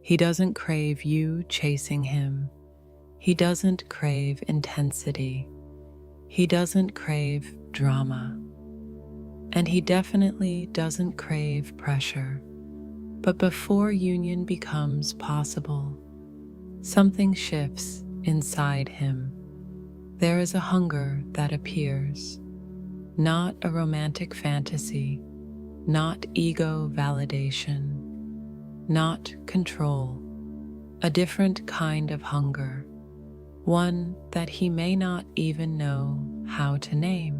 He doesn't crave you chasing him. He doesn't crave intensity. He doesn't crave drama. And he definitely doesn't crave pressure. But before union becomes possible, something shifts inside him. There is a hunger that appears, not a romantic fantasy, not ego validation, not control, a different kind of hunger, one that he may not even know how to name.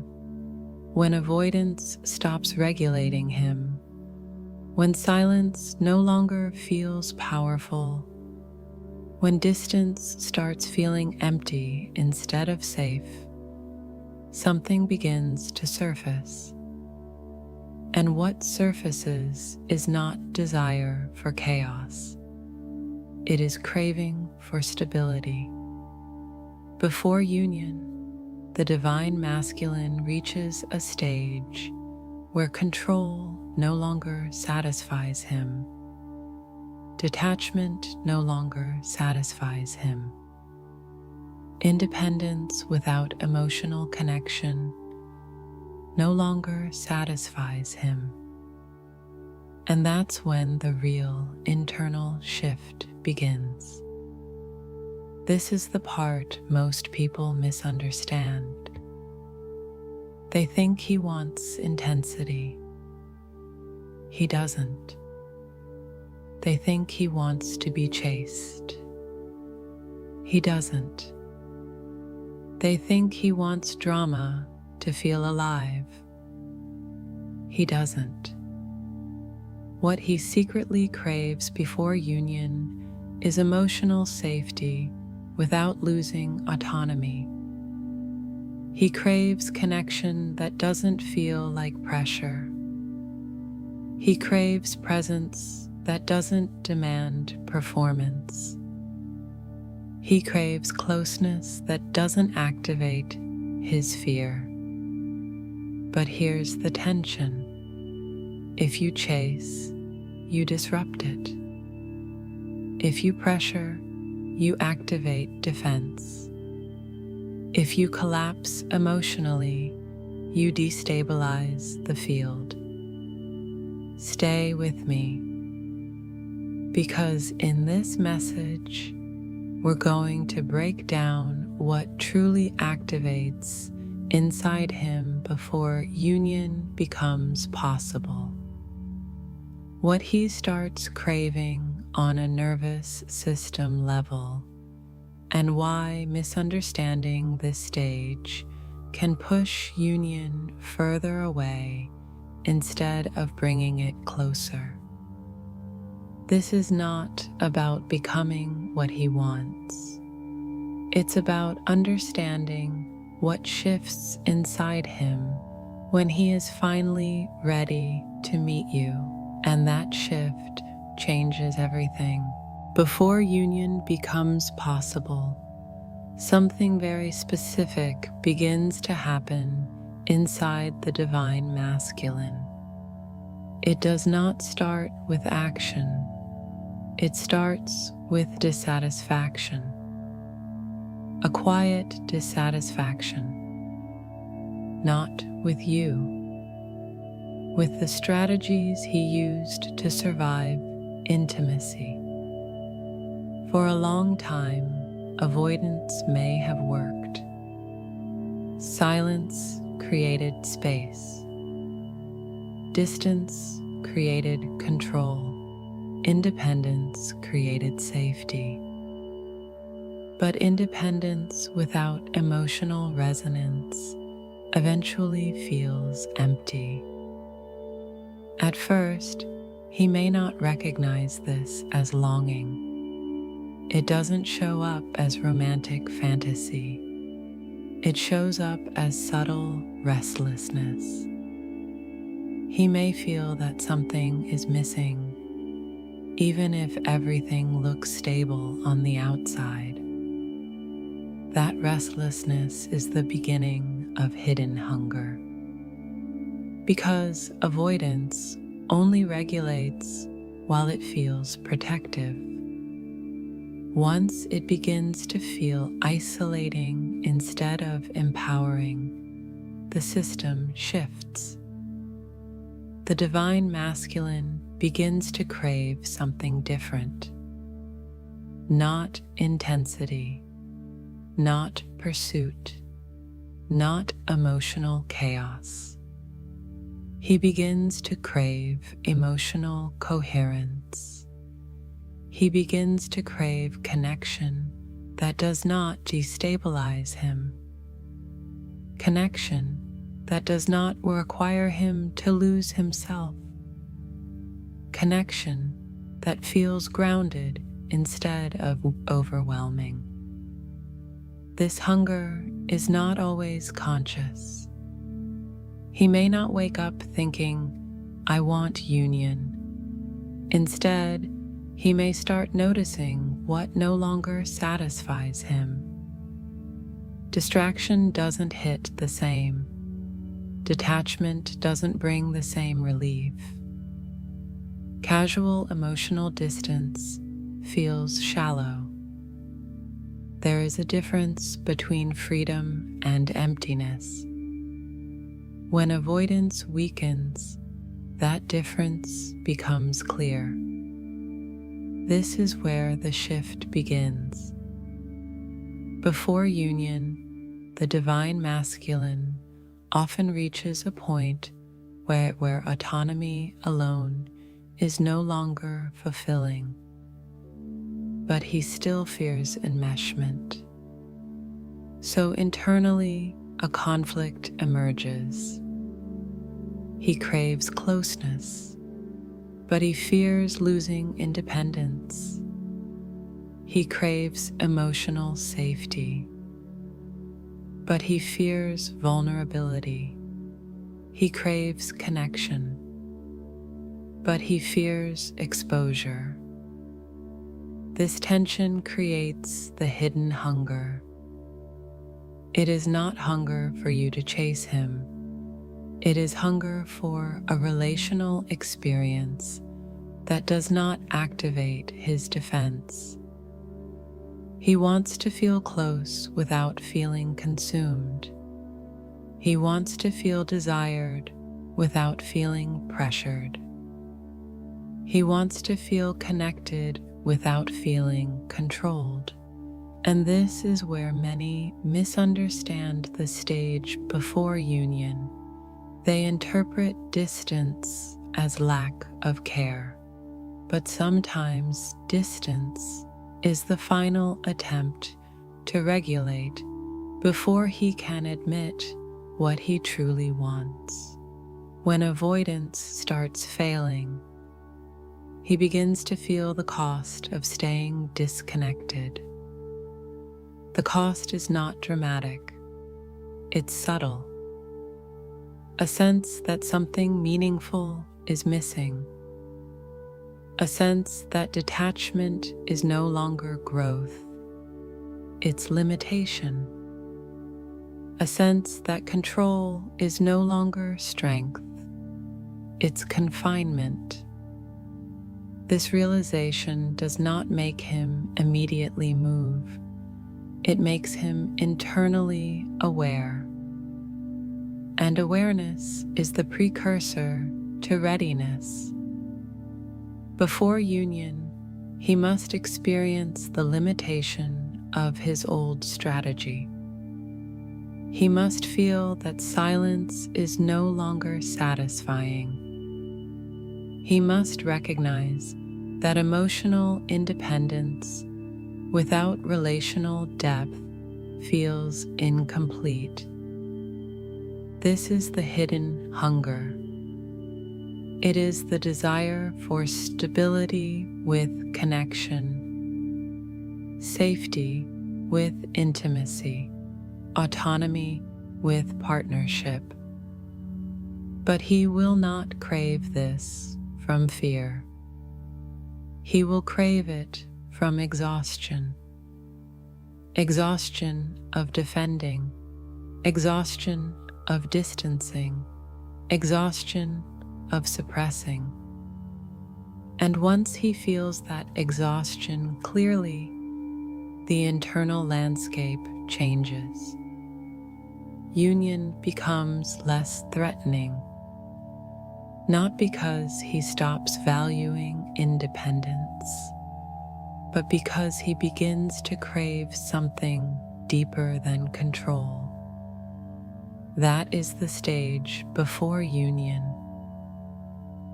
When avoidance stops regulating him, when silence no longer feels powerful, when distance starts feeling empty instead of safe, something begins to surface. And what surfaces is not desire for chaos. It is craving for stability. Before union, the divine masculine reaches a stage where control no longer satisfies him. Detachment no longer satisfies him. Independence without emotional connection no longer satisfies him. And that's when the real internal shift begins. This is the part most people misunderstand. They think he wants intensity. He doesn't. They think he wants to be chased. He doesn't. They think he wants drama to feel alive. He doesn't. What he secretly craves before union is emotional safety without losing autonomy. He craves connection that doesn't feel like pressure. He craves presence that doesn't demand performance. He craves closeness that doesn't activate his fear. But here's the tension. If you chase, you disrupt it. If you pressure, you activate defense. If you collapse emotionally, you destabilize the field. Stay with me, because in this message, we're going to break down what truly activates inside him before union becomes possible. What he starts craving on a nervous system level, and why misunderstanding this stage can push union further away instead of bringing it closer. This is not about becoming what he wants. It's about understanding what shifts inside him when he is finally ready to meet you, and that shift changes everything. Before union becomes possible, something very specific begins to happen inside the divine masculine. It does not start with action. It starts with dissatisfaction. A quiet dissatisfaction, not with you, with the strategies he used to survive intimacy. For a long time, avoidance may have worked. Silence created space. Distance created control. Independence created safety. But independence without emotional resonance eventually feels empty. At first, he may not recognize this as longing. It doesn't show up as romantic fantasy. It shows up as subtle restlessness. He may feel that something is missing, even if everything looks stable on the outside. That restlessness is the beginning of hidden hunger. Because avoidance only regulates while it feels protective. Once it begins to feel isolating instead of empowering, the system shifts. The divine masculine begins to crave something different. Not intensity, not pursuit, not emotional chaos. He begins to crave emotional coherence. He begins to crave connection that does not destabilize him. Connection that does not require him to lose himself. Connection that feels grounded instead of overwhelming. This hunger is not always conscious. He may not wake up thinking, "I want union." Instead, he may start noticing what no longer satisfies him. Distraction doesn't hit the same. Detachment doesn't bring the same relief. Casual emotional distance feels shallow. There is a difference between freedom and emptiness. When avoidance weakens, that difference becomes clear. This is where the shift begins. Before union, the divine masculine often reaches a point where autonomy alone is no longer fulfilling. But he still fears enmeshment. So internally, a conflict emerges. He craves closeness, but he fears losing independence. He craves emotional safety, but he fears vulnerability. He craves connection, but he fears exposure. This tension creates the hidden hunger. It is not hunger for you to chase him. It is hunger for a relational experience that does not activate his defense. He wants to feel close without feeling consumed. He wants to feel desired without feeling pressured. He wants to feel connected without feeling controlled. And this is where many misunderstand the stage before union. They interpret distance as lack of care, but sometimes distance is the final attempt to regulate before he can admit what he truly wants. When avoidance starts failing, he begins to feel the cost of staying disconnected. The cost is not dramatic, it's subtle. A sense that something meaningful is missing. A sense that detachment is no longer growth, it's limitation. A sense that control is no longer strength, it's confinement. This realization does not make him immediately move. It makes him internally aware. And awareness is the precursor to readiness. Before union, he must experience the limitation of his old strategy. He must feel that silence is no longer satisfying. He must recognize that emotional independence without relational depth feels incomplete. This is the hidden hunger. It is the desire for stability with connection, safety with intimacy, autonomy with partnership. But he will not crave this from fear. He will crave it from exhaustion. Exhaustion of defending, exhaustion of distancing, exhaustion of suppressing. And once he feels that exhaustion clearly, the internal landscape changes. Union becomes less threatening, not because he stops valuing independence, but because he begins to crave something deeper than control. That is the stage before union.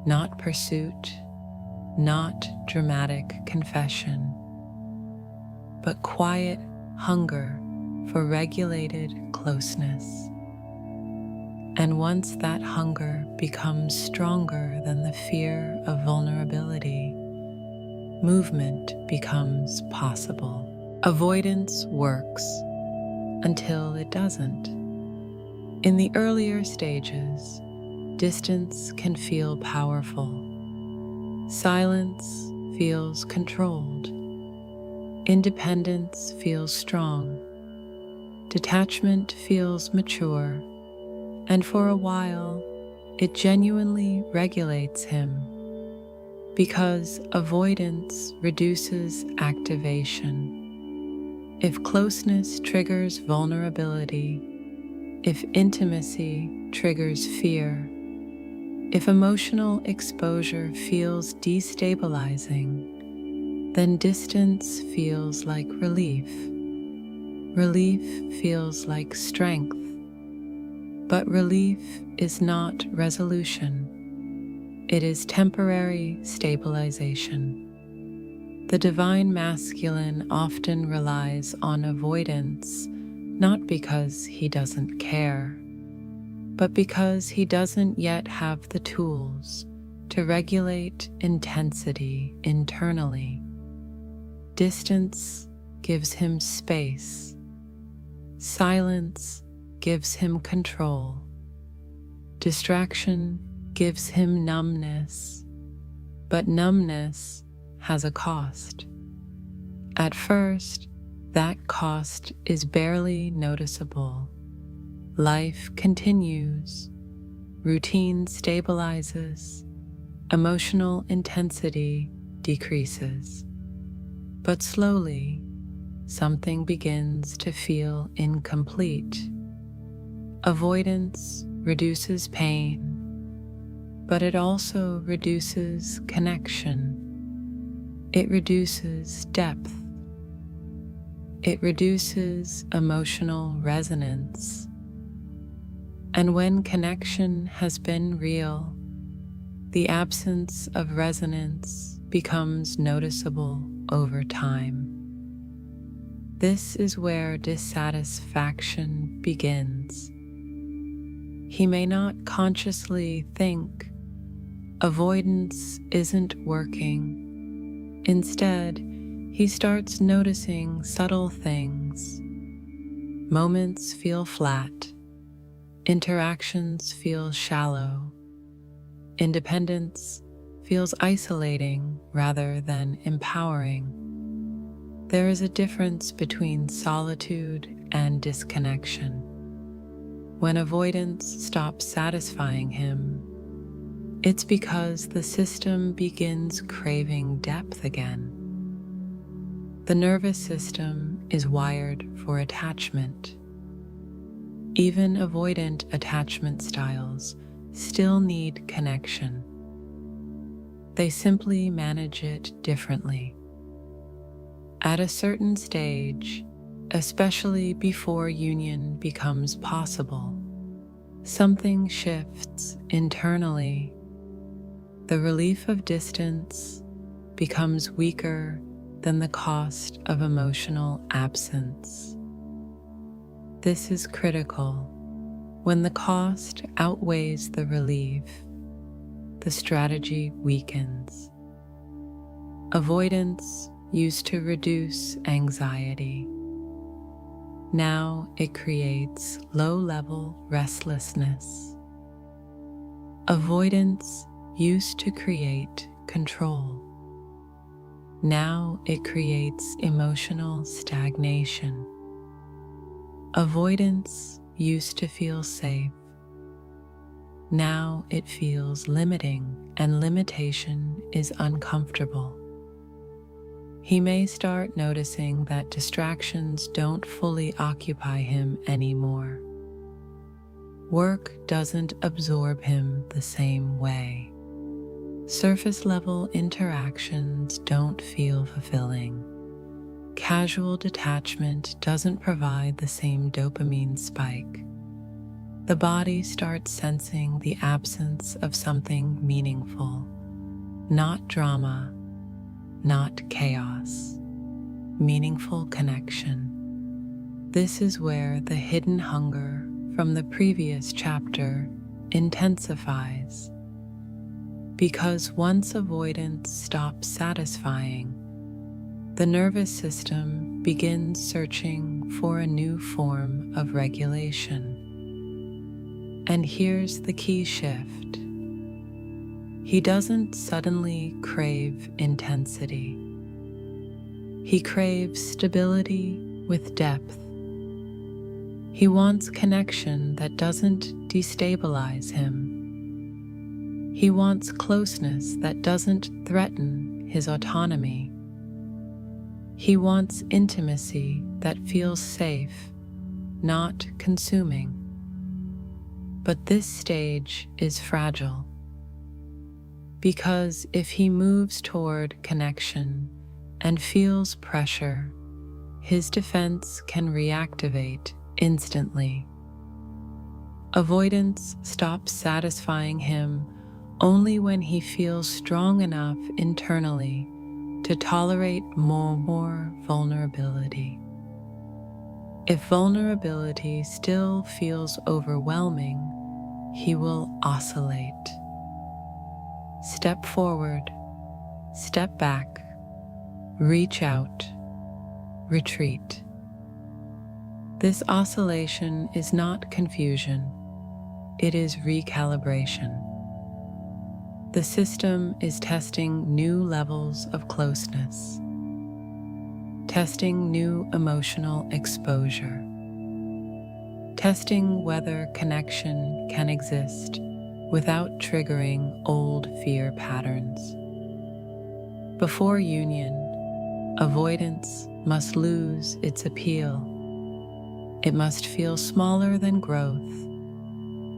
Not pursuit, not dramatic confession, but quiet hunger for regulated closeness. And once that hunger becomes stronger than the fear of vulnerability, movement becomes possible. Avoidance works until it doesn't. In the earlier stages, distance can feel powerful. Silence feels controlled. Independence feels strong. Detachment feels mature. And for a while, it genuinely regulates him, because avoidance reduces activation. If closeness triggers vulnerability, if intimacy triggers fear, if emotional exposure feels destabilizing, then distance feels like relief. Relief feels like strength. But relief is not resolution. It is temporary stabilization. The divine masculine often relies on avoidance, not because he doesn't care, but because he doesn't yet have the tools to regulate intensity internally. Distance gives him space. Silence gives him control. Distraction gives him numbness, but numbness has a cost. At first, that cost is barely noticeable. Life continues, routine stabilizes, emotional intensity decreases. But slowly, something begins to feel incomplete. Avoidance reduces pain, but it also reduces connection. It reduces depth. It reduces emotional resonance. And when connection has been real, the absence of resonance becomes noticeable over time. This is where dissatisfaction begins. He may not consciously think, avoidance isn't working. Instead, he starts noticing subtle things. Moments feel flat. Interactions feel shallow. Independence feels isolating rather than empowering. There is a difference between solitude and disconnection. When avoidance stops satisfying him, it's because the system begins craving depth again. The nervous system is wired for attachment. Even avoidant attachment styles still need connection. They simply manage it differently. At a certain stage, especially before union becomes possible, something shifts internally. The relief of distance becomes weaker than the cost of emotional absence. This is critical. When the cost outweighs the relief, the strategy weakens. Avoidance used to reduce anxiety. Now it creates low-level restlessness. Avoidance used to create control. Now it creates emotional stagnation. Avoidance used to feel safe. Now it feels limiting, and limitation is uncomfortable. He may start noticing that distractions don't fully occupy him anymore. Work doesn't absorb him the same way. Surface-level interactions don't feel fulfilling. Casual detachment doesn't provide the same dopamine spike. The body starts sensing the absence of something meaningful, not drama, not chaos, meaningful connection. This is where the hidden hunger from the previous chapter intensifies. Because once avoidance stops satisfying, the nervous system begins searching for a new form of regulation. And here's the key shift. He doesn't suddenly crave intensity. He craves stability with depth. He wants connection that doesn't destabilize him. He wants closeness that doesn't threaten his autonomy. He wants intimacy that feels safe, not consuming. But this stage is fragile, because if he moves toward connection and feels pressure, his defense can reactivate instantly. Avoidance stops satisfying him only when he feels strong enough internally to tolerate more vulnerability. If vulnerability still feels overwhelming, he will oscillate. Step forward, step back, reach out, retreat. This oscillation is not confusion, it is recalibration. The system is testing new levels of closeness, testing new emotional exposure, testing whether connection can exist without triggering old fear patterns. Before union, avoidance must lose its appeal. It must feel smaller than growth.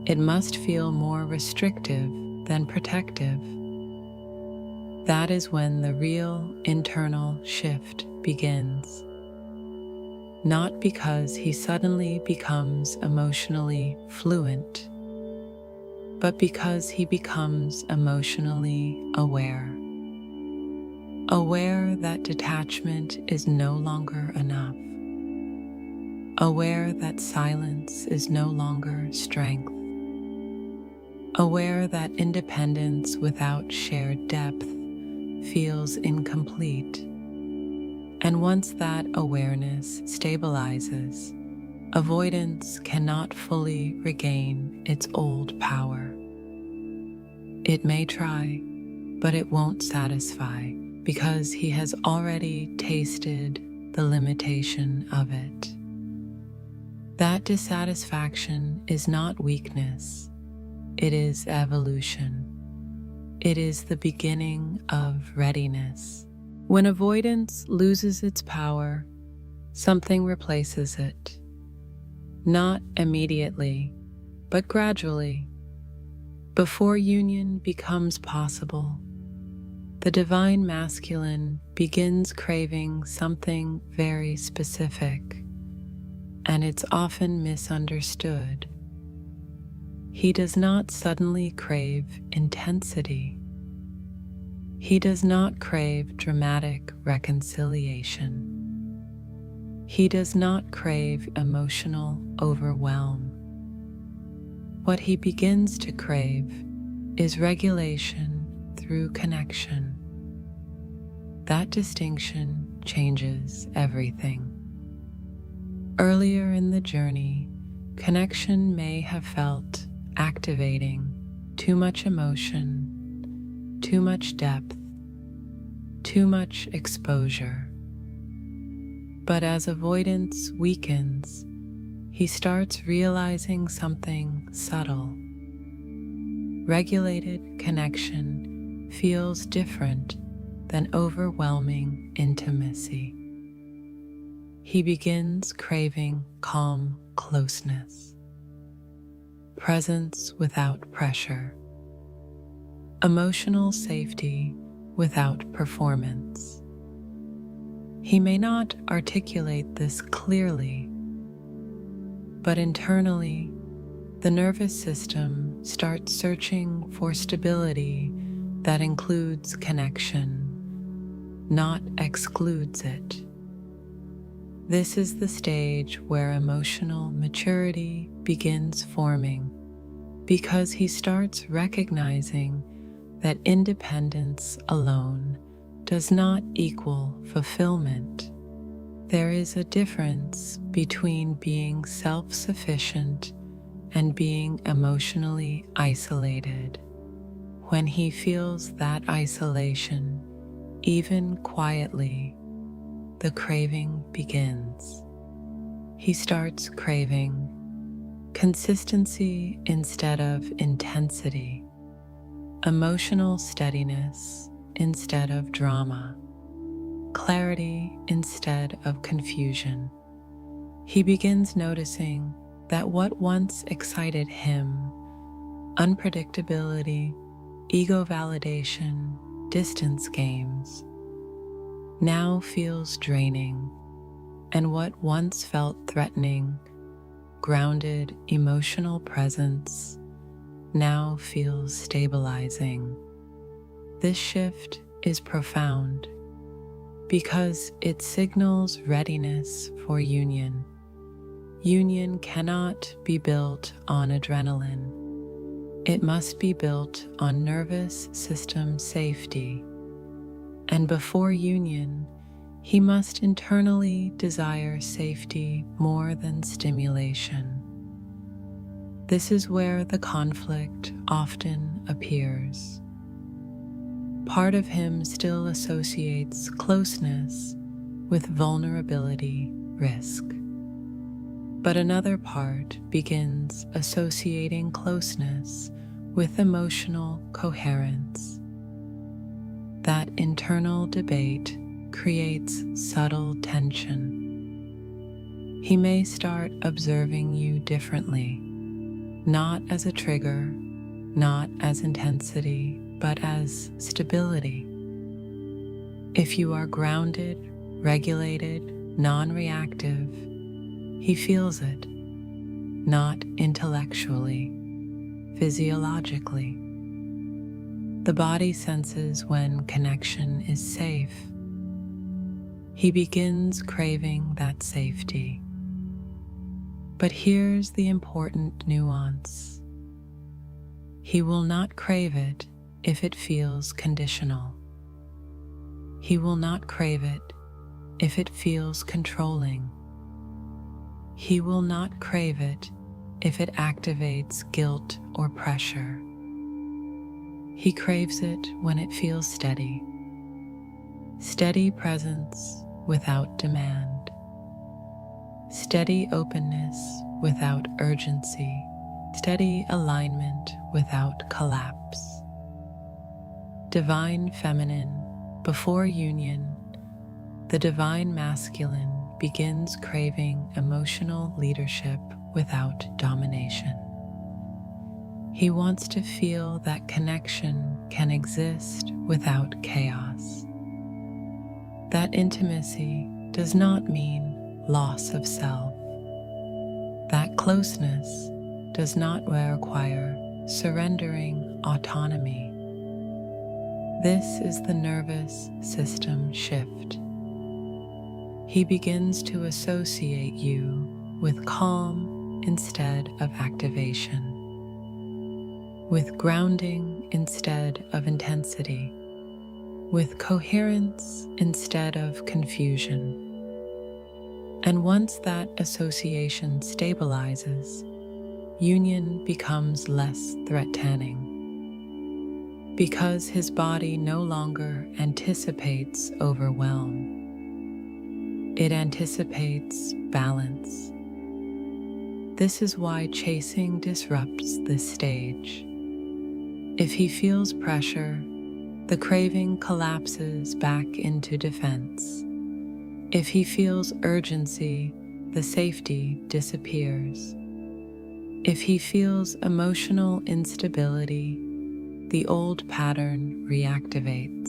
It must feel more restrictive than protective. That is when the real internal shift begins. Not because he suddenly becomes emotionally fluent, but because he becomes emotionally aware. Aware that detachment is no longer enough. Aware that silence is no longer strength. Aware that independence without shared depth feels incomplete. And once that awareness stabilizes, avoidance cannot fully regain its old power. It may try, but it won't satisfy because he has already tasted the limitation of it. That dissatisfaction is not weakness. It is evolution. It is the beginning of readiness. When avoidance loses its power, something replaces it. Not immediately, but gradually. Before union becomes possible, the divine masculine begins craving something very specific, and it's often misunderstood. He does not suddenly crave intensity. He does not crave dramatic reconciliation. He does not crave emotional overwhelm. What he begins to crave is regulation through connection. That distinction changes everything. Earlier in the journey, connection may have felt activating, too much emotion, too much depth, too much exposure. But as avoidance weakens, he starts realizing something subtle. Regulated connection feels different than overwhelming intimacy. He begins craving calm closeness, presence without pressure, emotional safety without performance. He may not articulate this clearly, but internally, the nervous system starts searching for stability that includes connection, not excludes it. This is the stage where emotional maturity begins forming, because he starts recognizing that independence alone does not equal fulfillment. There is a difference between being self-sufficient and being emotionally isolated. When he feels that isolation, even quietly, the craving begins. He starts craving consistency instead of intensity, emotional steadiness instead of drama, clarity instead of confusion. He begins noticing that what once excited him, unpredictability, ego validation, distance games, now feels draining, and what once felt threatening, grounded emotional presence, now feels stabilizing. This shift is profound because it signals readiness for union. Union cannot be built on adrenaline. It must be built on nervous system safety. And before union, he must internally desire safety more than stimulation. This is where the conflict often appears. Part of him still associates closeness with vulnerability, risk. But another part begins associating closeness with emotional coherence. That internal debate creates subtle tension. He may start observing you differently, not as a trigger, not as intensity, but as stability. If you are grounded, regulated, non-reactive, he feels it, not intellectually, physiologically. The body senses when connection is safe. He begins craving that safety. But here's the important nuance. He will not crave it if it feels conditional. He will not crave it if it feels controlling. He will not crave it if it activates guilt or pressure. He craves it when it feels steady. Steady presence without demand. Steady openness without urgency. Steady alignment without collapse. Divine feminine before union, the divine masculine begins craving emotional leadership without domination. He wants to feel that connection can exist without chaos. That intimacy does not mean loss of self. That closeness does not require surrendering autonomy. This is the nervous system shift. He begins to associate you with calm instead of activation, with grounding instead of intensity, with coherence instead of confusion. And once that association stabilizes, union becomes less threatening, because his body no longer anticipates overwhelm. It anticipates balance. This is why chasing disrupts this stage. If he feels pressure, the the craving collapses back into defense. If he feels urgency, the safety disappears. If he feels emotional instability, the old pattern reactivates.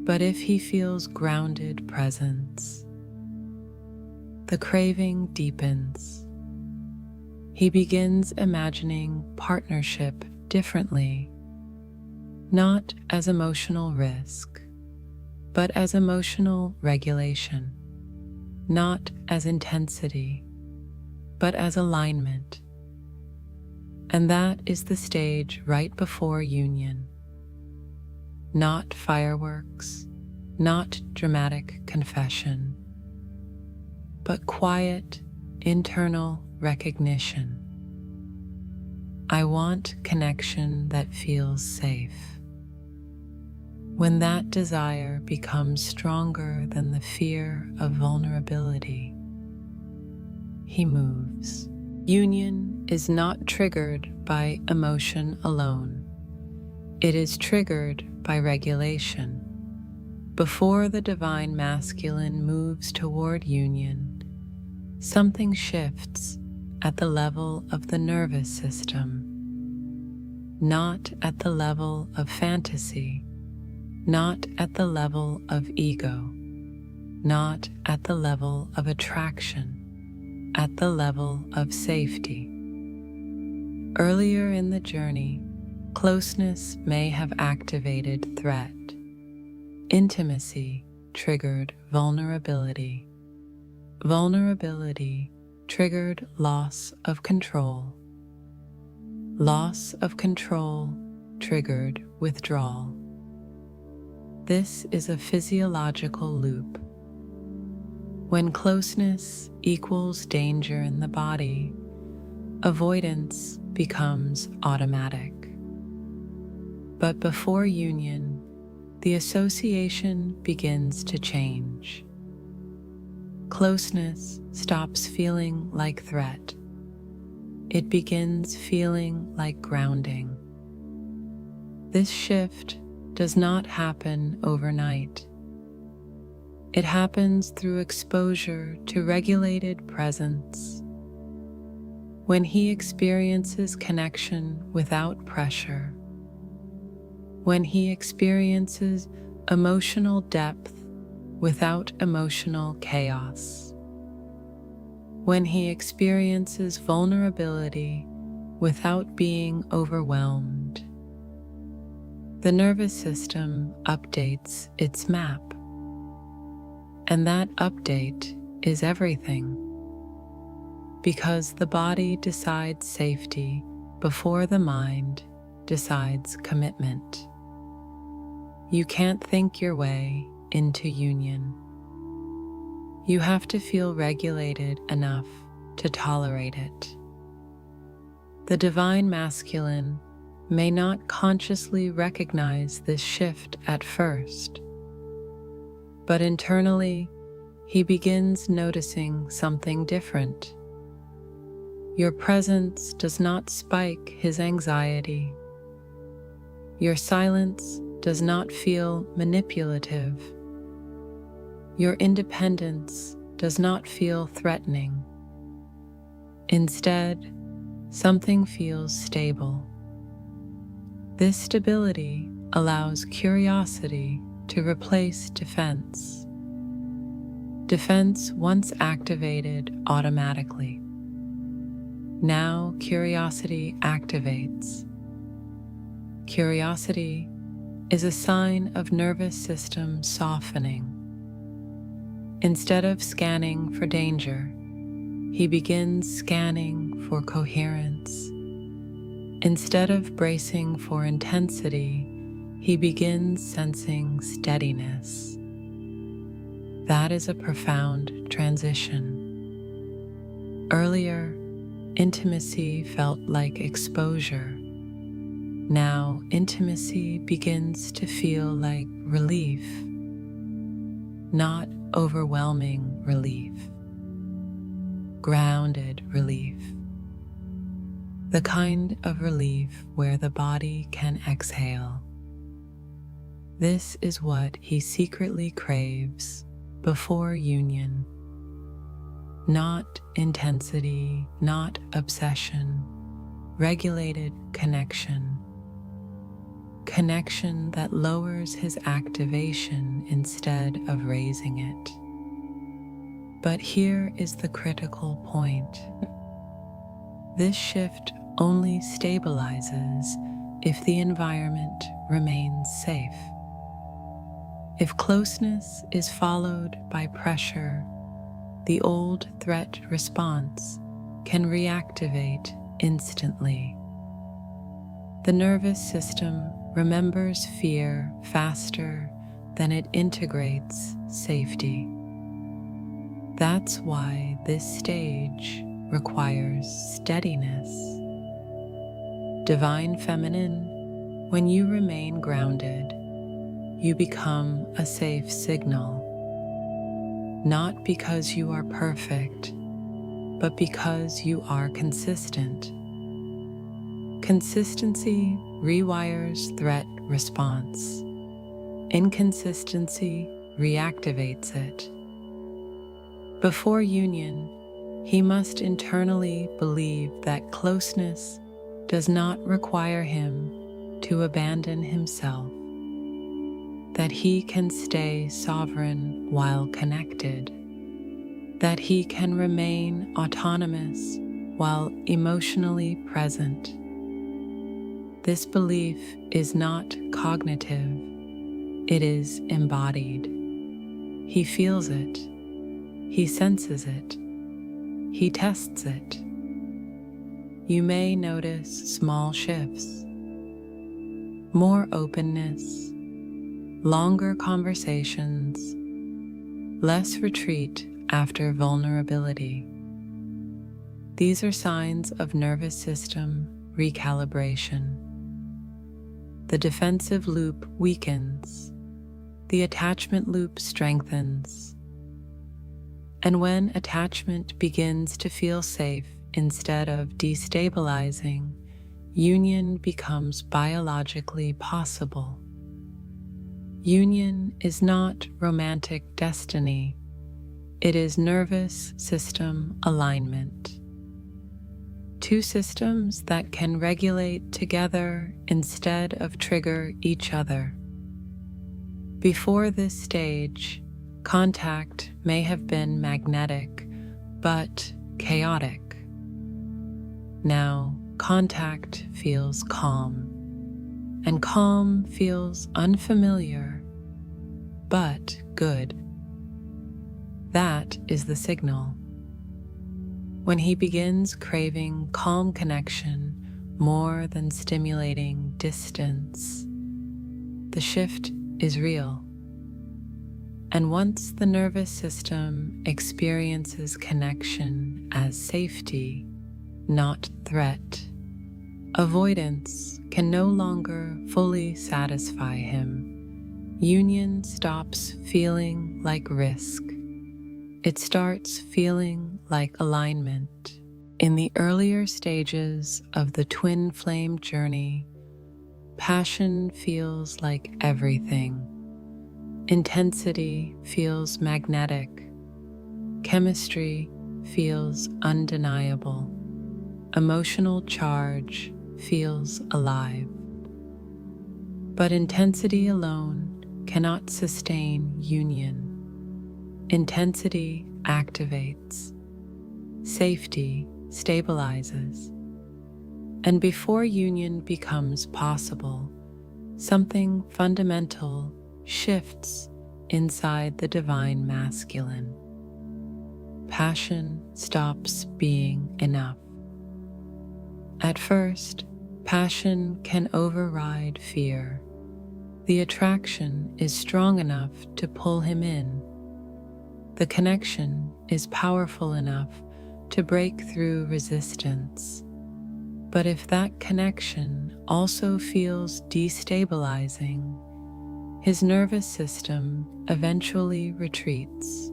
But if he feels grounded presence, the craving deepens. He begins imagining partnership differently, not as emotional risk, but as emotional regulation, not as intensity, but as alignment. And that is the stage right before union. Not fireworks, not dramatic confession, but quiet, internal recognition. I want connection that feels safe. When that desire becomes stronger than the fear of vulnerability, he moves. Union is not triggered by emotion alone. It is triggered by regulation. Before the divine masculine moves toward union, something shifts at the level of the nervous system, not at the level of fantasy, not at the level of ego, not at the level of attraction, at the level of safety. Earlier in the journey, closeness may have activated threat. Intimacy triggered vulnerability. Vulnerability triggered loss of control. Loss of control triggered withdrawal. This is a physiological loop. When closeness equals danger in the body, avoidance becomes automatic. But before union, the association begins to change. Closeness stops feeling like threat. It begins feeling like grounding. This shift does not happen overnight. It happens through exposure to regulated presence. When he experiences connection without pressure, when he experiences emotional depth without emotional chaos, when he experiences vulnerability without being overwhelmed, the nervous system updates its map. And that update is everything, because the body decides safety before the mind decides commitment. You can't think your way into union. You have to feel regulated enough to tolerate it. The divine masculine may not consciously recognize this shift at first, but internally he begins noticing something different. Your presence does not spike his anxiety. Your silence does not feel manipulative. Your independence does not feel threatening. Instead, something feels stable. This stability allows curiosity to replace defense. Defense once activated automatically. Now curiosity activates. Curiosity is a sign of nervous system softening. Instead of scanning for danger, he begins scanning for coherence. Instead of bracing for intensity, he begins sensing steadiness. That is a profound transition. Earlier, intimacy felt like exposure. Now, intimacy begins to feel like relief, not overwhelming relief, grounded relief, the kind of relief where the body can exhale. This is what he secretly craves before union. Not intensity, not obsession, regulated connection. Connection that lowers his activation instead of raising it. But here is the critical point. This shift only stabilizes if the environment remains safe. If closeness is followed by pressure, the old threat response can reactivate instantly. The nervous system remembers fear faster than it integrates safety. That's why this stage requires steadiness. Divine Feminine, when you remain grounded, you become a safe signal, not because you are perfect, but because you are consistent. Consistency rewires threat response. Inconsistency reactivates it. Before union, he must internally believe that closeness does not require him to abandon himself, that he can stay sovereign while connected, that he can remain autonomous while emotionally present. This belief is not cognitive, it is embodied. He feels it, he senses it, he tests it. You may notice small shifts, more openness, longer conversations, less retreat after vulnerability. These are signs of nervous system recalibration. The defensive loop weakens, the attachment loop strengthens. And when attachment begins to feel safe instead of destabilizing, union becomes biologically possible. Union is not romantic destiny, it is nervous system alignment. Two systems that can regulate together instead of trigger each other. Before this stage, contact may have been magnetic, but chaotic. Now, contact feels calm, and calm feels unfamiliar, but good. That is the signal. When he begins craving calm connection more than stimulating distance, the shift is real. And once the nervous system experiences connection as safety, not threat, avoidance can no longer fully satisfy him. Union stops feeling like risk. It starts feeling like alignment. In the earlier stages of the twin flame journey, passion feels like everything. Intensity feels magnetic. Chemistry feels undeniable. Emotional charge feels alive. But intensity alone cannot sustain union. Intensity activates. Safety stabilizes. And before union becomes possible, something fundamental shifts inside the divine masculine. Passion stops being enough. At first, passion can override fear. The attraction is strong enough to pull him in. The connection is powerful enough to break through resistance. But if that connection also feels destabilizing, his nervous system eventually retreats.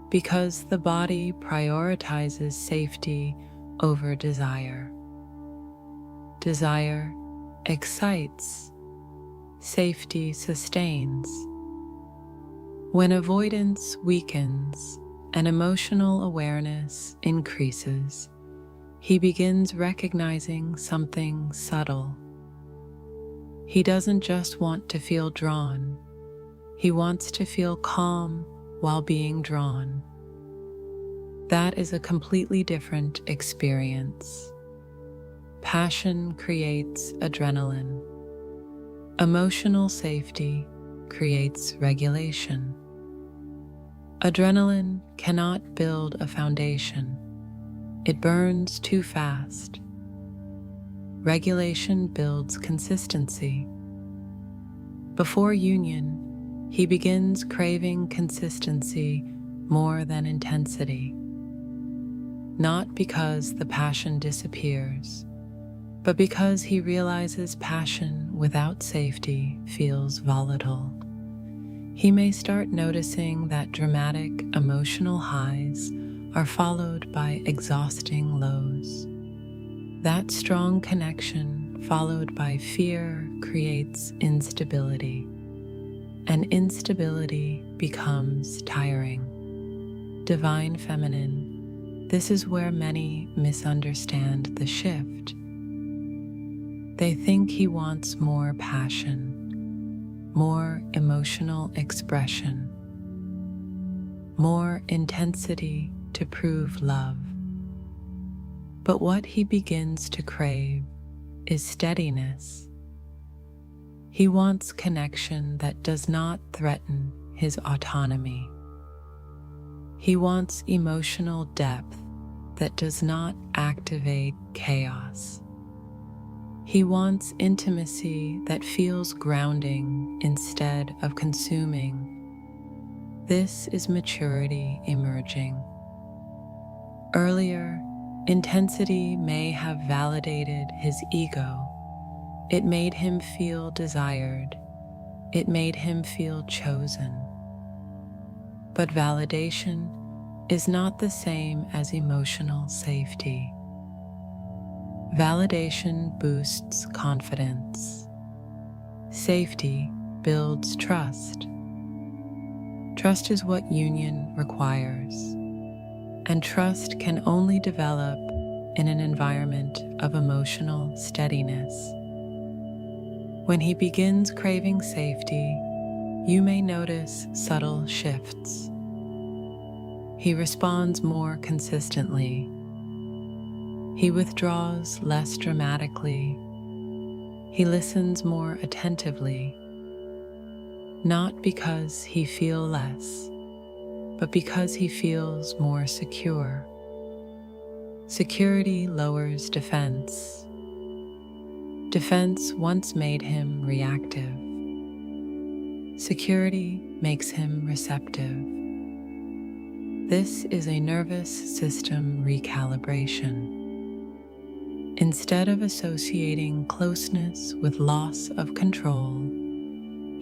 Because the body prioritizes safety over desire. Desire excites. safety sustains. When avoidance weakens and emotional awareness increases, he begins recognizing something subtle. He doesn't just want to feel drawn, he wants to feel calm while being drawn. That is a completely different experience. Passion creates adrenaline. Emotional safety creates regulation. Adrenaline cannot build a foundation. It burns too fast. Regulation builds consistency. Before union, he begins craving consistency more than intensity. Not because the passion disappears, but because he realizes passion without safety feels volatile. He may start noticing that dramatic emotional highs are followed by exhausting lows. That strong connection followed by fear creates instability, and instability becomes tiring. Divine Feminine, this is where many misunderstand the shift. They think he wants more passion, more emotional expression, more intensity to prove love. But what he begins to crave is steadiness. He wants connection that does not threaten his autonomy. He wants emotional depth that does not activate chaos. He wants intimacy that feels grounding instead of consuming. This is maturity emerging. Earlier, intensity may have validated his ego. It made him feel desired. It made him feel chosen. But validation is not the same as emotional safety. Validation boosts confidence. Safety builds trust. Trust is what union requires, and trust can only develop in an environment of emotional steadiness. When he begins craving safety, you may notice subtle shifts. He responds more consistently. He withdraws less dramatically. He listens more attentively, not because he feels less, but because he feels more secure. Security lowers defense. Defense once made him reactive. Security makes him receptive. This is a nervous system recalibration. Instead of associating closeness with loss of control,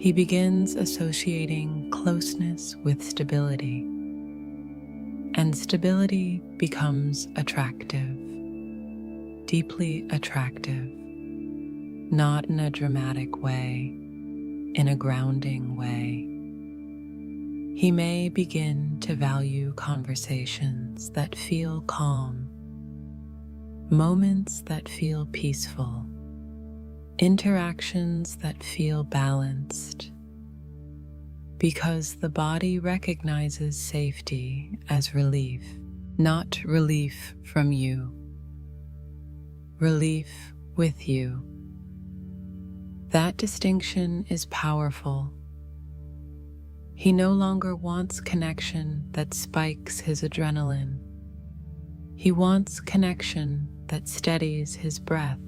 he begins associating closeness with stability. And stability becomes attractive, deeply attractive, not in a dramatic way, in a grounding way. He may begin to value conversations that feel calm, moments that feel peaceful, interactions that feel balanced, because the body recognizes safety as relief, not relief from you, relief with you. That distinction is powerful. He no longer wants connection that spikes his adrenaline. He wants connection that steadies his breath.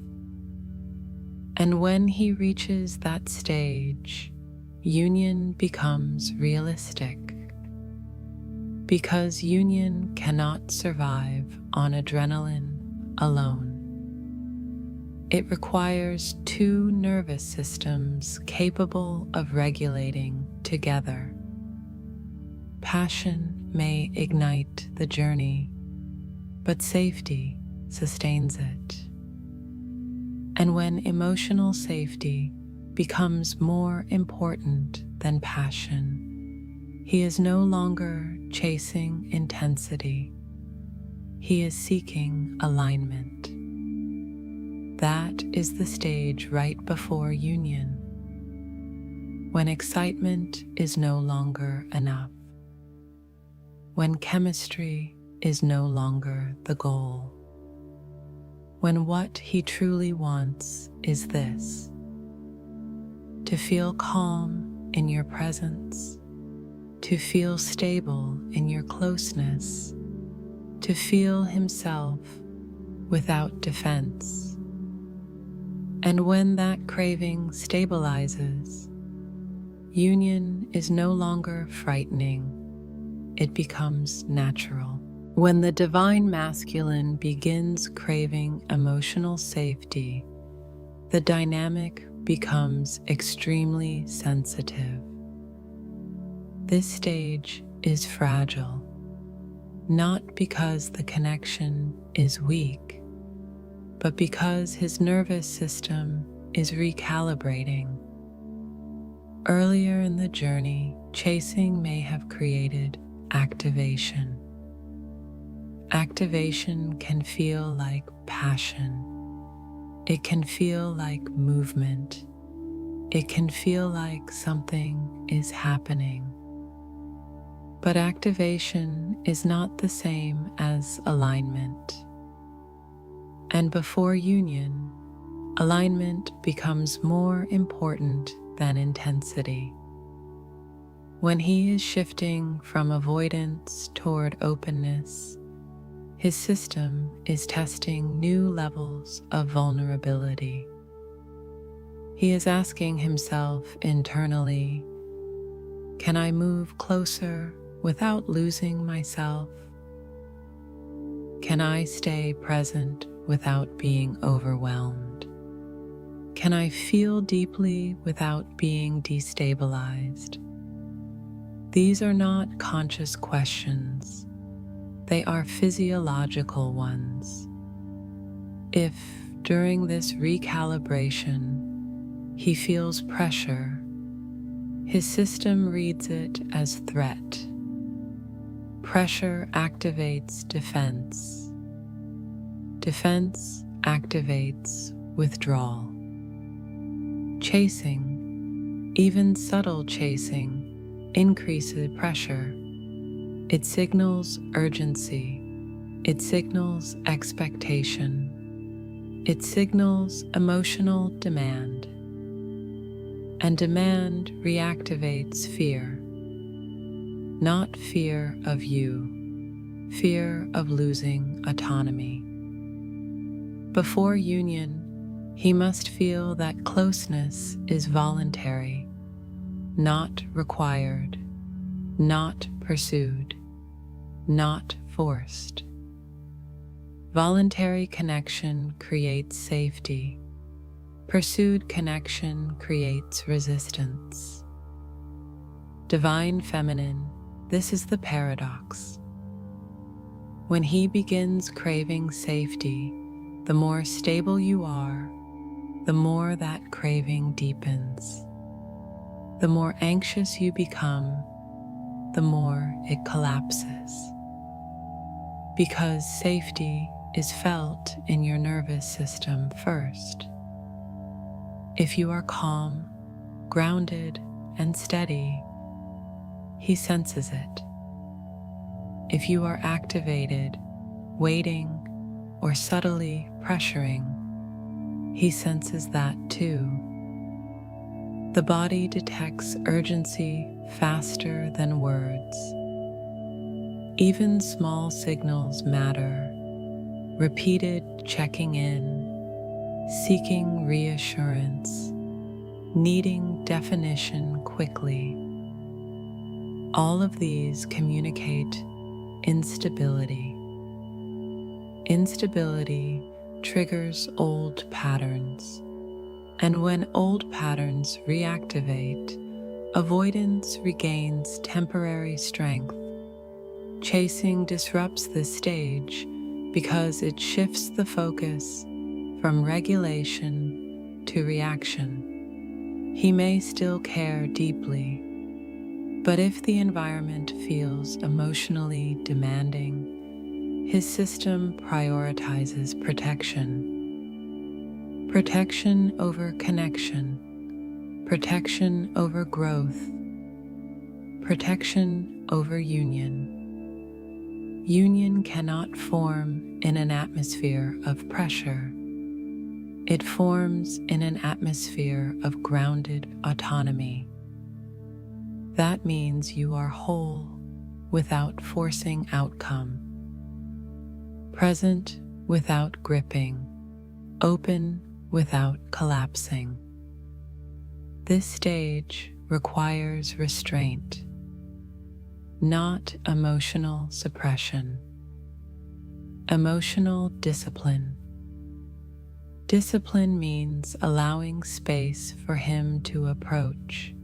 And when he reaches that stage, union becomes realistic. Because union cannot survive on adrenaline alone. It requires two nervous systems capable of regulating together. Passion may ignite the journey, but safety sustains it. And when emotional safety becomes more important than passion. He is no longer chasing intensity. He is seeking alignment. That is the stage right before union, when excitement is no longer enough, when chemistry is no longer the goal, when what he truly wants is this: to feel calm in your presence, to feel stable in your closeness, to feel himself without defense. And when that craving stabilizes, union is no longer frightening, it becomes natural. When the divine masculine begins craving emotional safety, the dynamic becomes extremely sensitive. This stage is fragile, not because the connection is weak, but because his nervous system is recalibrating. Earlier in the journey, chasing may have created activation. Activation can feel like passion. It can feel like movement. It can feel like something is happening. But activation is not the same as alignment. And before union, alignment becomes more important than intensity. When he is shifting from avoidance toward openness, his system is testing new levels of vulnerability. He is asking himself internally, can I move closer without losing myself? Can I stay present without being overwhelmed? Can I feel deeply without being destabilized? These are not conscious questions. They are physiological ones. If, during this recalibration, he feels pressure, his system reads it as threat. Pressure activates defense. Defense activates withdrawal. Chasing, even subtle chasing, increases pressure. It signals urgency. It signals expectation. It signals emotional demand. And demand reactivates fear. Not fear of you, fear of losing autonomy. Before union, he must feel that closeness is voluntary, not required, not pursued, not forced. Voluntary connection creates safety. Pursued connection creates resistance. Divine feminine, this is the paradox. When he begins craving safety, the more stable you are, the more that craving deepens. The more anxious you become, the more it collapses. Because safety is felt in your nervous system first. If you are calm, grounded, and steady, he senses it. If you are activated, waiting, or subtly pressuring, he senses that too. The body detects urgency faster than words. Even small signals matter. Repeated checking in, seeking reassurance, needing definition quickly. All of these communicate instability. Instability triggers old patterns, and when old patterns reactivate, avoidance regains temporary strength. Chasing disrupts this stage because it shifts the focus from regulation to reaction. He may still care deeply, but if the environment feels emotionally demanding, his system prioritizes protection. Protection over connection, protection over growth, protection over union. Union cannot form in an atmosphere of pressure. It forms in an atmosphere of grounded autonomy. That means you are whole without forcing outcome, present without gripping, open without collapsing. This stage requires restraint, not emotional suppression. Emotional discipline. Discipline means allowing space for him to approach,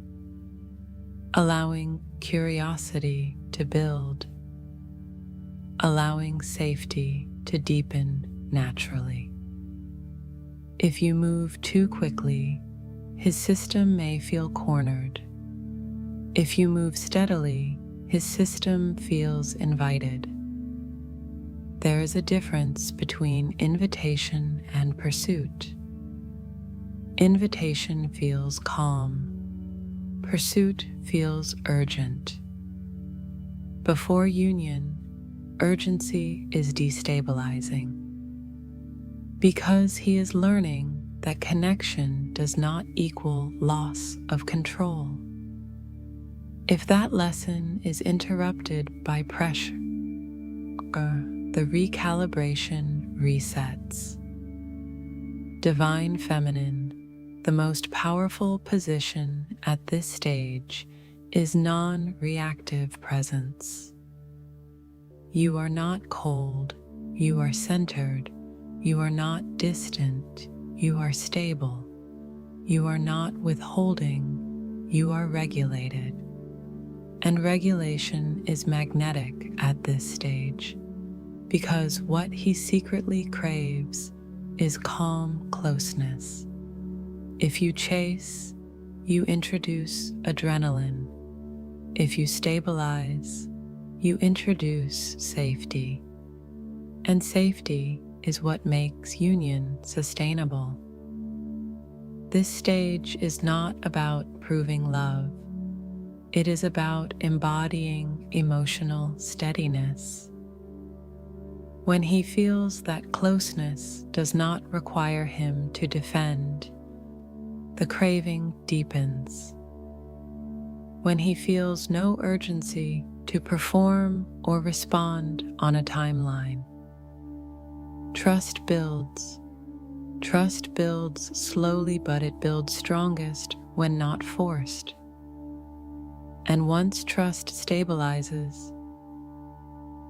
allowing curiosity to build, allowing safety to deepen naturally. If you move too quickly, his system may feel cornered. If you move steadily, his system feels invited. There is a difference between invitation and pursuit. Invitation feels calm. Pursuit feels urgent. Before union, urgency is destabilizing. Because he is learning that connection does not equal loss of control. If that lesson is interrupted by pressure, the recalibration resets. Divine Feminine, the most powerful position at this stage, is non-reactive presence. You are not cold, you are centered, you are not distant, you are stable. You are not withholding, you are regulated. And regulation is magnetic at this stage, because what he secretly craves is calm closeness. If you chase, you introduce adrenaline. If you stabilize, you introduce safety. And safety is what makes union sustainable. This stage is not about proving love. It is about embodying emotional steadiness. When he feels that closeness does not require him to defend, the craving deepens. When he feels no urgency to perform or respond on a timeline, trust builds. Trust builds slowly, but it builds strongest when not forced. And once trust stabilizes,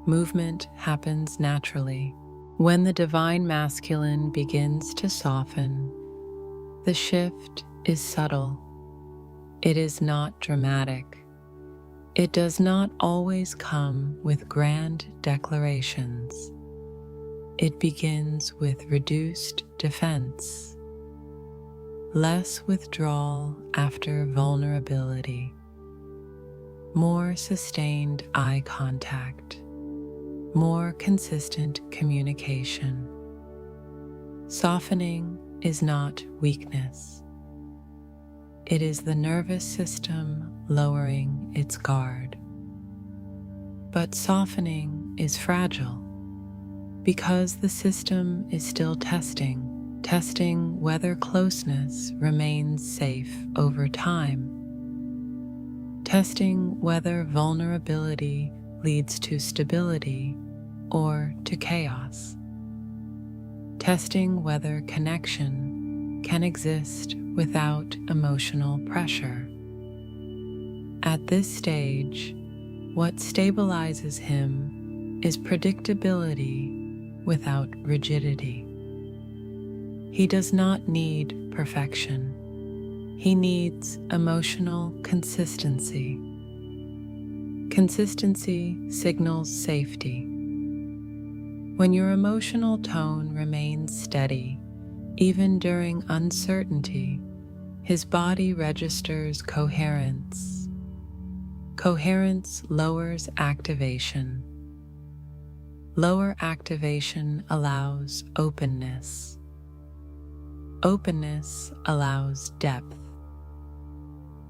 movement happens naturally. When the divine masculine begins to soften, the shift is subtle. It is not dramatic. It does not always come with grand declarations. It begins with reduced defense, less withdrawal after vulnerability, more sustained eye contact, more consistent communication. Softening is not weakness. It is the nervous system lowering its guard. But softening is fragile because the system is still testing whether closeness remains safe over time, testing whether vulnerability leads to stability or to chaos, testing whether connection can exist without emotional pressure. At this stage, what stabilizes him is predictability without rigidity. He does not need perfection. He needs emotional consistency. Consistency signals safety. When your emotional tone remains steady, even during uncertainty, His body registers coherence. Coherence lowers activation. Lower activation allows openness. Openness allows depth.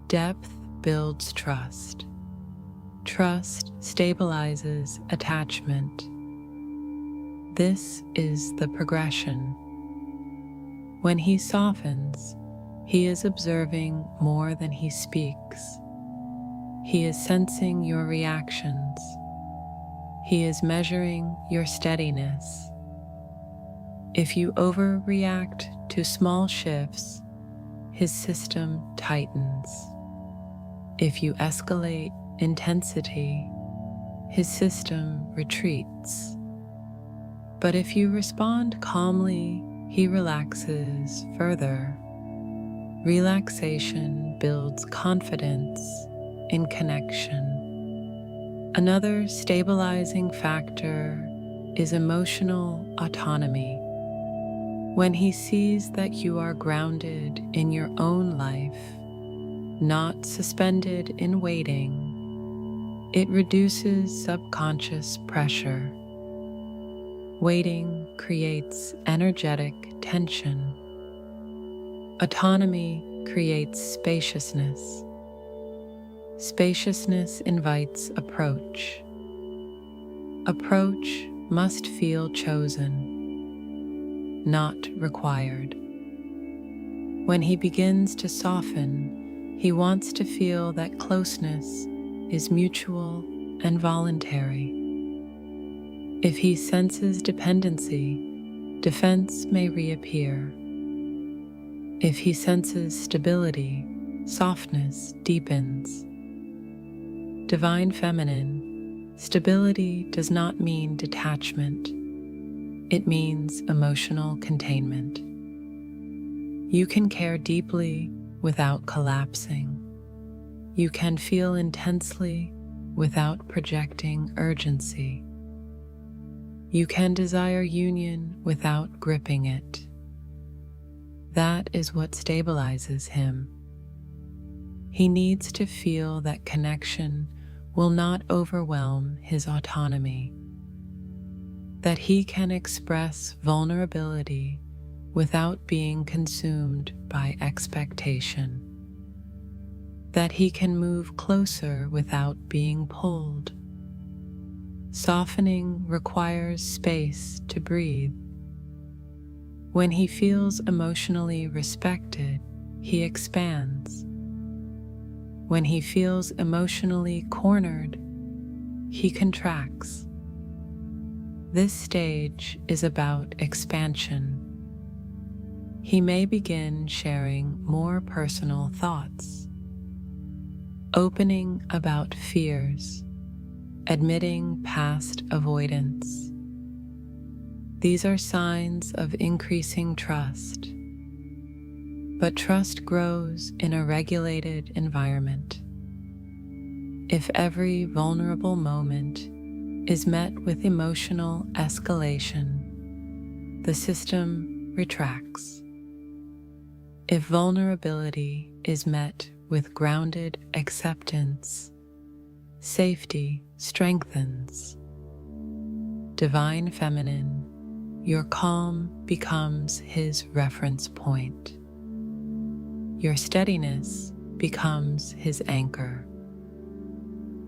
Depth builds trust. Trust stabilizes attachment. This is the progression. When he softens, he is observing more than he speaks. He is sensing your reactions. He is measuring your steadiness. If you overreact to small shifts, his system tightens. If you escalate intensity, his system retreats. But if you respond calmly, he relaxes further. Relaxation builds confidence in connection. Another stabilizing factor is emotional autonomy. When he sees that you are grounded in your own life, not suspended in waiting, it reduces subconscious pressure. Waiting creates energetic tension. Autonomy creates spaciousness. Spaciousness invites approach. Approach must feel chosen, not required. When he begins to soften, he wants to feel that closeness is mutual and voluntary. If he senses dependency, defense may reappear. If he senses stability, softness deepens. Divine Feminine, stability does not mean detachment. It means emotional containment. You can care deeply without collapsing. You can feel intensely without projecting urgency. You can desire union without gripping it. That is what stabilizes him. He needs to feel that connection will not overwhelm his autonomy, that he can express vulnerability without being consumed by expectation, that he can move closer without being pulled. Softening requires space to breathe. When he feels emotionally respected, he expands. When he feels emotionally cornered, he contracts. This stage is about expansion. He may begin sharing more personal thoughts, opening about fears, admitting past avoidance. These are signs of increasing trust. But trust grows in a regulated environment. If every vulnerable moment is met with emotional escalation, the system retracts. If vulnerability is met with grounded acceptance, safety strengthens. Divine Feminine, your calm becomes his reference point. Your steadiness becomes his anchor,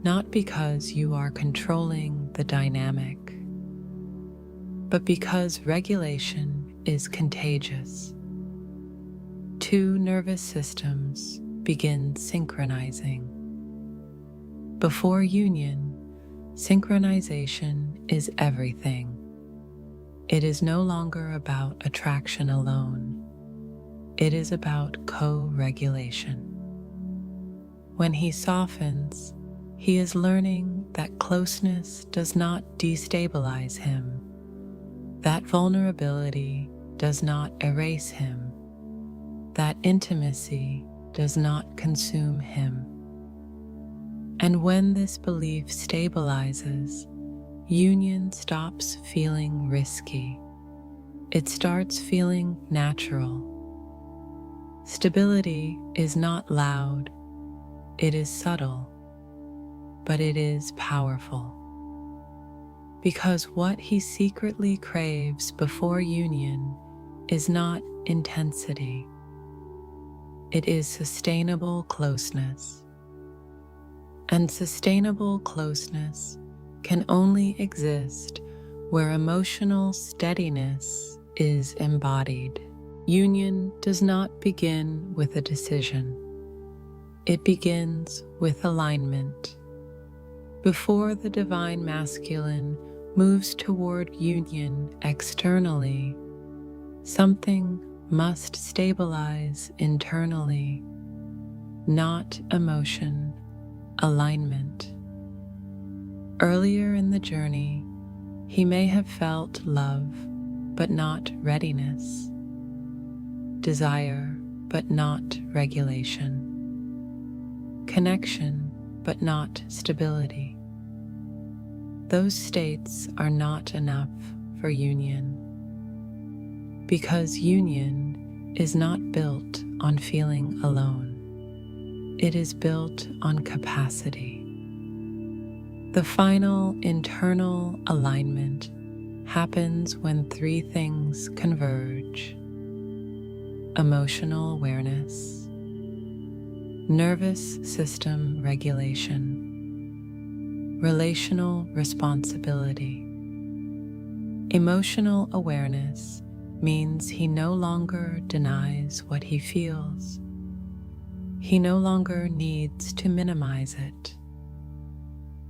not because you are controlling the dynamic, but because regulation is contagious. Two nervous systems begin synchronizing. Before union, synchronization is everything. It is no longer about attraction alone. It is about co-regulation. When he softens, he is learning that closeness does not destabilize him, that vulnerability does not erase him, that intimacy does not consume him. And when this belief stabilizes, union stops feeling risky. It starts feeling natural. Stability is not loud, it is subtle, but it is powerful. Because what he secretly craves before union is not intensity, it is sustainable closeness. And sustainable closeness can only exist where emotional steadiness is embodied. Union does not begin with a decision. It begins with alignment. Before the divine masculine moves toward union externally, something must stabilize internally, not emotion, alignment. Earlier in the journey, he may have felt love, but not readiness, desire, but not regulation, connection, but not stability. Those states are not enough for union, because union is not built on feeling alone. It is built on capacity. The final internal alignment happens when three things converge: emotional awareness, nervous system regulation, relational responsibility. Emotional awareness means he no longer denies what he feels. He no longer needs to minimize it.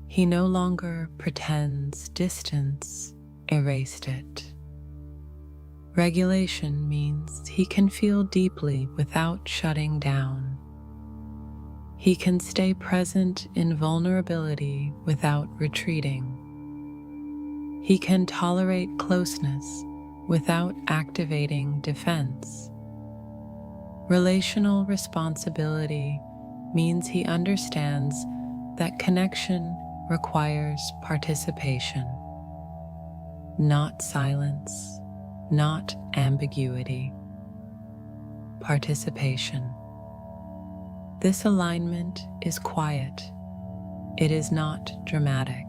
He no longer pretends distance erased it. Regulation means he can feel deeply without shutting down. He can stay present in vulnerability without retreating. He can tolerate closeness without activating defense. Relational responsibility means he understands that connection requires participation, not silence, not ambiguity. Participation. This alignment is quiet. It is not dramatic.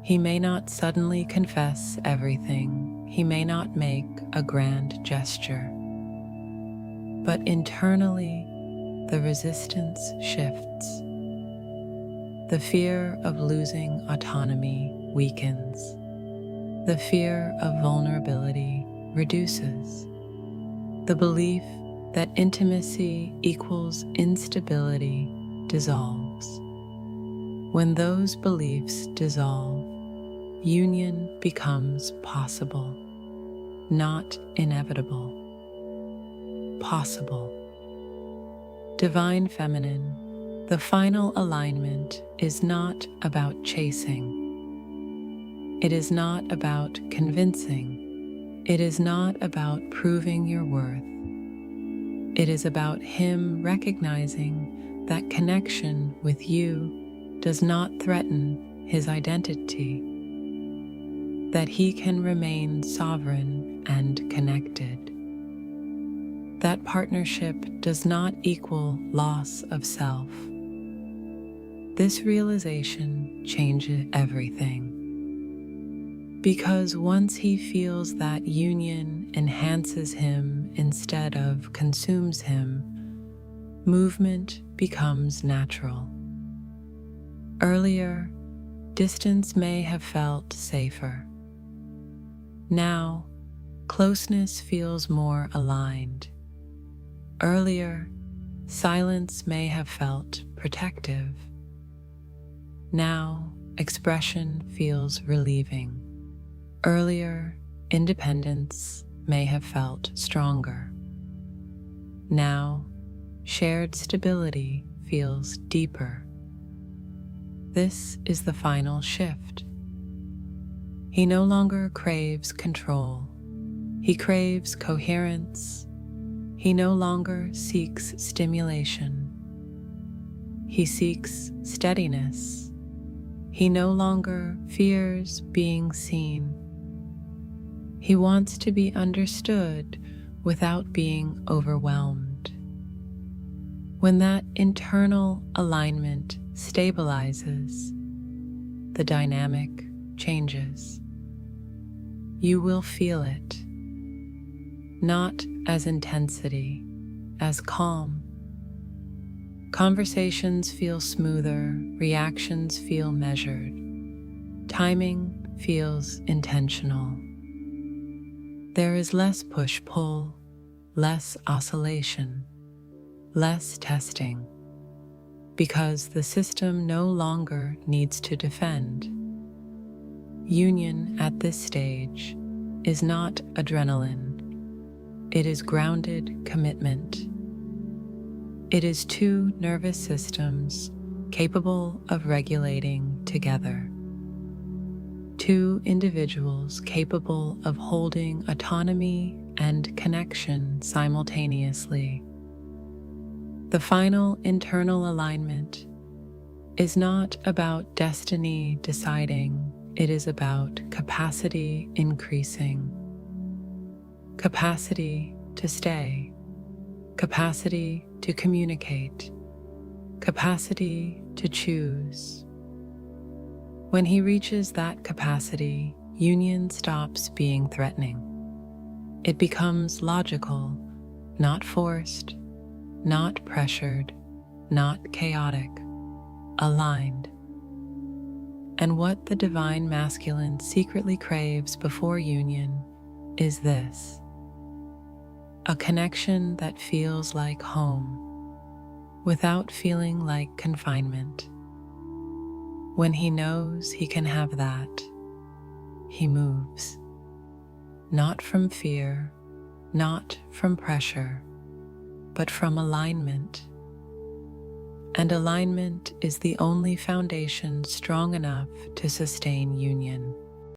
He may not suddenly confess everything. He may not make a grand gesture. But internally, the resistance shifts. The fear of losing autonomy weakens. The fear of vulnerability reduces. The belief that intimacy equals instability dissolves. When those beliefs dissolve, union becomes possible, not inevitable. Possible. Divine Feminine, the final alignment is not about chasing. It is not about convincing. It is not about proving your worth. It is about him recognizing that connection with you does not threaten his identity, that he can remain sovereign and connected. That partnership does not equal loss of self. This realization changes everything. Because once he feels that union enhances him instead of consumes him, movement becomes natural. Earlier, distance may have felt safer. Now, closeness feels more aligned. Earlier, silence may have felt protective. Now, expression feels relieving. Earlier, independence may have felt stronger. Now, shared stability feels deeper. This is the final shift. He no longer craves control. He craves coherence. He no longer seeks stimulation. He seeks steadiness. He no longer fears being seen. He wants to be understood without being overwhelmed. When that internal alignment stabilizes, the dynamic changes. You will feel it, not as intensity, as calm. Conversations feel smoother, reactions feel measured, timing feels intentional. There is less push-pull, less oscillation, less testing, because the system no longer needs to defend. Union at this stage is not adrenaline. It is grounded commitment. It is two nervous systems capable of regulating together. Two individuals capable of holding autonomy and connection simultaneously. The final internal alignment is not about destiny deciding, it is about capacity increasing. Capacity to stay, capacity to communicate, capacity to choose. When he reaches that capacity, union stops being threatening. It becomes logical, not forced, not pressured, not chaotic, aligned. And what the divine masculine secretly craves before union is this: a connection that feels like home, without feeling like confinement. When he knows he can have that, he moves. Not from fear, not from pressure, but from alignment. And alignment is the only foundation strong enough to sustain union.